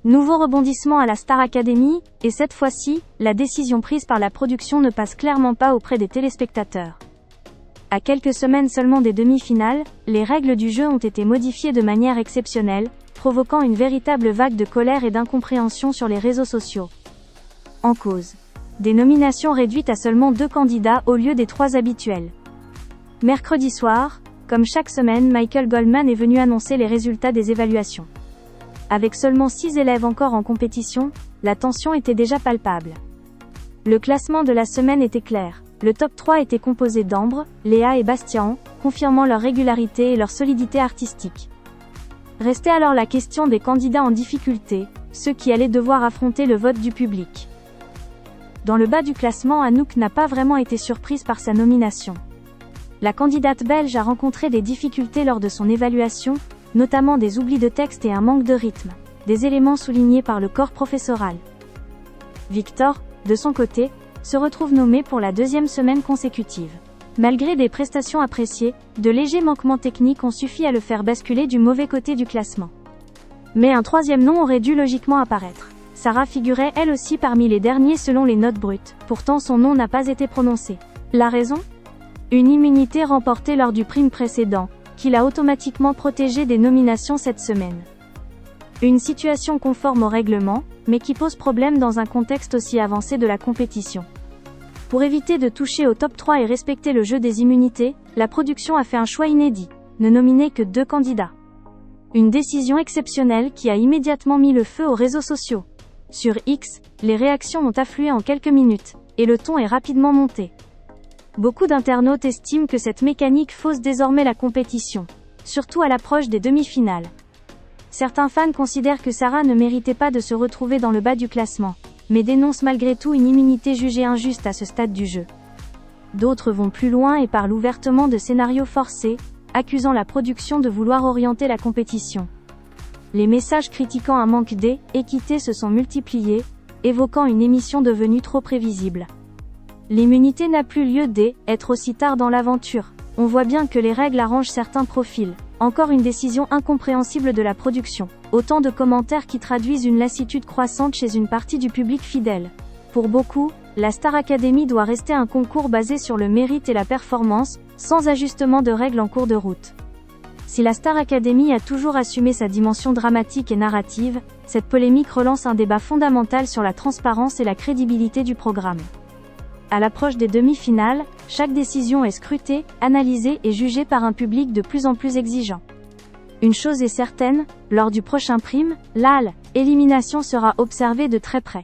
Nouveau rebondissement à la Star Academy, et cette fois-ci, la décision prise par la production ne passe clairement pas auprès des téléspectateurs. À quelques semaines seulement des demi-finales, les règles du jeu ont été modifiées de manière exceptionnelle, provoquant une véritable vague de colère et d'incompréhension sur les réseaux sociaux. En cause. Des nominations réduites à seulement 2 candidats au lieu des 3 habituels. Mercredi soir, comme chaque semaine, Michael Goldman est venu annoncer les résultats des évaluations. Avec seulement 6 élèves encore en compétition, la tension était déjà palpable. Le classement de la semaine était clair. Le top 3 était composé d'Ambre, Léa et Bastien, confirmant leur régularité et leur solidité artistique. Restait alors la question des candidats en difficulté, ceux qui allaient devoir affronter le vote du public. Dans le bas du classement, Anouk n'a pas vraiment été surprise par sa nomination. La candidate belge a rencontré des difficultés lors de son évaluation, notamment des oublis de texte et un manque de rythme, des éléments soulignés par le corps professoral. Victor, de son côté, se retrouve nommé pour la 2e semaine consécutive. Malgré des prestations appréciées, de légers manquements techniques ont suffi à le faire basculer du mauvais côté du classement. Mais un 3e nom aurait dû logiquement apparaître. Sarah figurait elle aussi parmi les derniers selon les notes brutes, pourtant son nom n'a pas été prononcé. La raison ? Une immunité remportée lors du prime précédent, qui l'a automatiquement protégé des nominations cette semaine. Une situation conforme au règlement, mais qui pose problème dans un contexte aussi avancé de la compétition. Pour éviter de toucher au top 3 et respecter le jeu des immunités, la production a fait un choix inédit, ne nominer que 2 candidats. Une décision exceptionnelle qui a immédiatement mis le feu aux réseaux sociaux. Sur X, les réactions ont afflué en quelques minutes, et le ton est rapidement monté. Beaucoup d'internautes estiment que cette mécanique fausse désormais la compétition, surtout à l'approche des demi-finales. Certains fans considèrent que Sarah ne méritait pas de se retrouver dans le bas du classement, mais dénoncent malgré tout une immunité jugée injuste à ce stade du jeu. D'autres vont plus loin et parlent ouvertement de scénarios forcés, accusant la production de vouloir orienter la compétition. Les messages critiquant un manque d'équité se sont multipliés, évoquant une émission devenue trop prévisible. L'immunité n'a plus lieu d'être aussi tard dans l'aventure. On voit bien que les règles arrangent certains profils. Encore une décision incompréhensible de la production. Autant de commentaires qui traduisent une lassitude croissante chez une partie du public fidèle. Pour beaucoup, la Star Academy doit rester un concours basé sur le mérite et la performance, sans ajustement de règles en cours de route. Si la Star Academy a toujours assumé sa dimension dramatique et narrative, cette polémique relance un débat fondamental sur la transparence et la crédibilité du programme. À l'approche des demi-finales, chaque décision est scrutée, analysée et jugée par un public de plus en plus exigeant. Une chose est certaine, lors du prochain prime, l'élimination sera observée de très près.